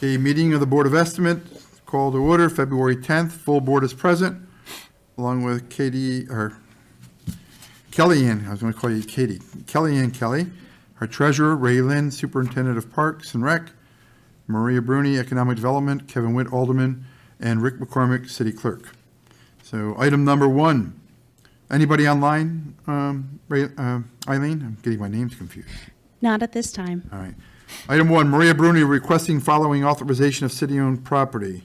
Okay, meeting of the Board of Estimate, call to order, February 10th. Full board is present, along with Kellyanne, I was going to call you Katie. Kellyanne Kelly, our treasurer, Ray Lynn, superintendent of Parks and Rec, Maria Bruni, economic development, Kevin Witt, alderman, and Rick McCormick, city clerk. So item number 1. Anybody online, Eileen? I'm getting my names confused. Not at this time. All right. Item 1, Maria Bruni requesting following authorization of city-owned property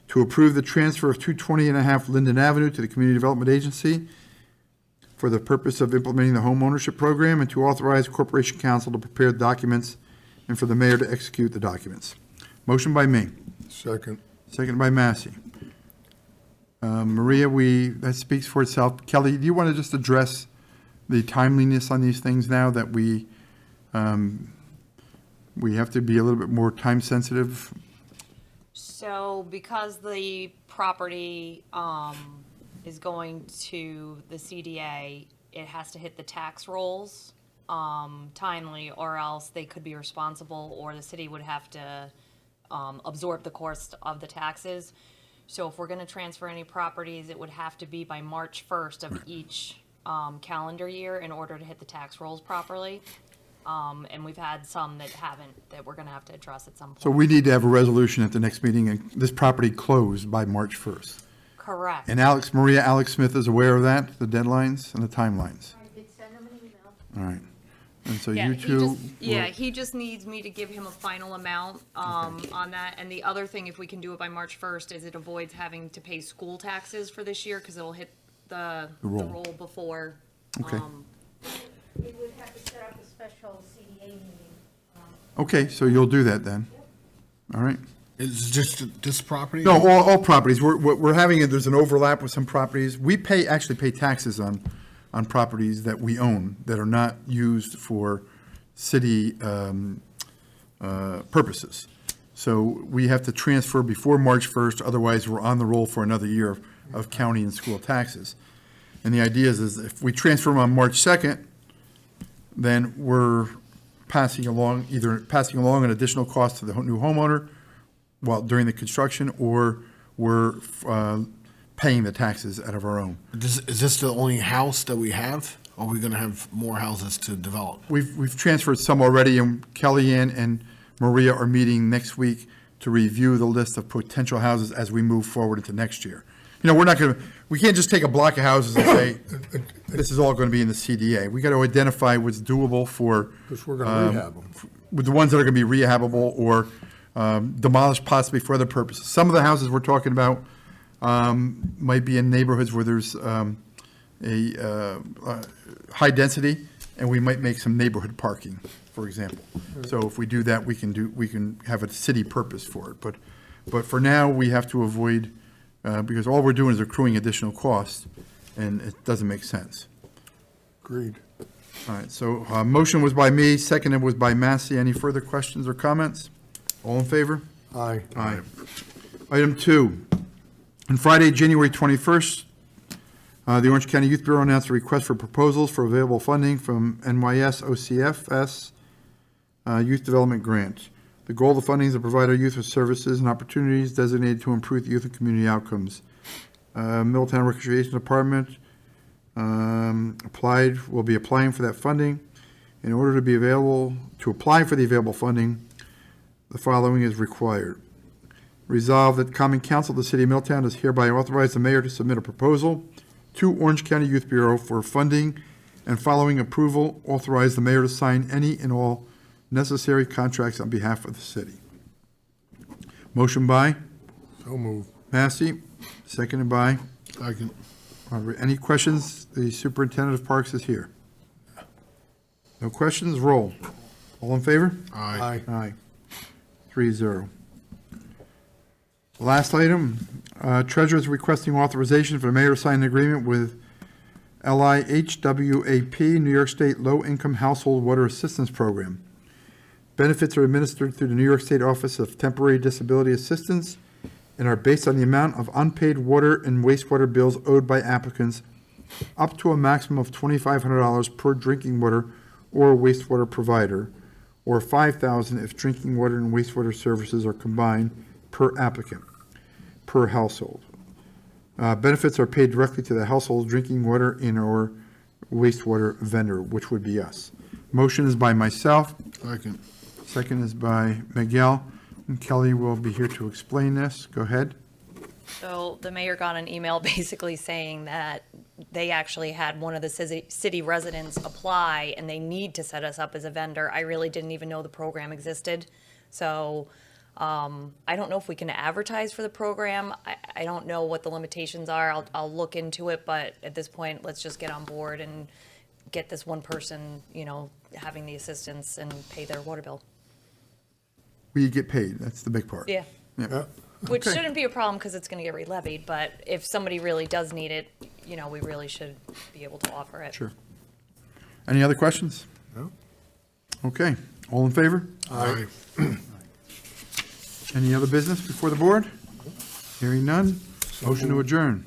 to approve the transfer of 220.5 Linden Avenue to the Community Development Agency for the purpose of implementing the home ownership program, and to authorize Corporation Counsel to prepare documents and for the mayor to execute the documents. Motion by me. Second. Second by Massey. Maria, that speaks for itself. Kelly, do you want to just address the timeliness on these things now that we have to be a little bit more time sensitive? So because the property is going to the CDA, it has to hit the tax rolls timely, or else they could be responsible, or the city would have to absorb the cost of the taxes. So if we're going to transfer any properties, it would have to be by March 1st of each calendar year in order to hit the tax rolls properly. And we've had some that haven't, that we're going to have to address at some point. So we need to have a resolution at the next meeting, and this property closed by March 1st. Correct. And Alex Smith is aware of that, the deadlines and the timelines. I did send him an email. All right. And so Yeah, you two. he just needs me to give him a final amount on that. And the other thing, if we can do it by March 1st, is it avoids having to pay school taxes for this year, because it'll hit the roll before. Okay. We would have to set up a special CDA meeting. Okay, so you'll do that then. All right. Is just this property? No, all properties. We're having, there's an overlap with some properties. We actually pay taxes on properties that we own that are not used for city purposes. So we have to transfer before March 1st, otherwise we're on the roll for another year of county and school taxes. And the idea is if we transfer them on March 2nd, then we're either passing along an additional cost to the new homeowner during the construction, or we're paying the taxes out of our own. Is this the only house that we have? Or are we going to have more houses to develop? We've transferred some already, and Kellyanne and Maria are meeting next week to review the list of potential houses as we move forward into next year. You know, we can't just take a block of houses and say, this is all going to be in the CDA. We got to identify what's doable for. Because we're going to rehab them. With the ones that are going to be rehabable or demolished possibly for other purposes. Some of the houses we're talking about might be in neighborhoods where there's a high density, and we might make some neighborhood parking, for example. So if we do that, we can have a city purpose for it. But for now, we have to avoid, because all we're doing is accruing additional costs, and it doesn't make sense. Agreed. All right, so motion was by me, seconded was by Massey. Any further questions or comments? All in favor? Aye. Aye. Item 2, on Friday, January 21st, the Orange County Youth Bureau announced a request for proposals for available funding from NYS OCFS Youth Development Grant. The goal of the funding is to provide our youth with services and opportunities designated to improve youth and community outcomes. Middletown Recreation Department will be applying for that funding. In order to apply for the available funding, the following is required. Resolved that Common Council of the City of Middletown does hereby authorize the mayor to submit a proposal to Orange County Youth Bureau for funding, and following approval, authorize the mayor to sign any and all necessary contracts on behalf of the city. Motion by So move. Massey, seconded by Second. Any questions? The superintendent of parks is here. No questions? Roll. All in favor? Aye. Aye. 3-0. Last item, treasurer is requesting authorization for the mayor to sign an agreement with LIHWAP, New York State Low Income Household Water Assistance Program. Benefits are administered through the New York State Office of Temporary Disability Assistance and are based on the amount of unpaid water and wastewater bills owed by applicants, up to a maximum of $2,500 per drinking water or wastewater provider, or $5,000 if drinking water and wastewater services are combined per applicant, per household. Benefits are paid directly to the household drinking water and or wastewater vendor, which would be us. Motion is by myself, Second. second is by Miguel, and Kelly will be here to explain this. Go ahead. So the mayor got an email basically saying that they actually had one of the city residents apply and they need to set us up as a vendor. I really didn't even know the program existed. So I don't know if we can advertise for the program. I don't know what the limitations are. I'll look into it, but at this point, let's just get on board and get this one person, having the assistance and pay their water bill. We get paid, that's the big part. Yeah. Yeah. Which Okay. shouldn't be a problem because it's going to get re-levied, but if somebody really does need it, we really should be able to offer it. Sure. Any other questions? No. Okay, all in favor? Aye. Any other business before the board? Hearing none, motion to adjourn.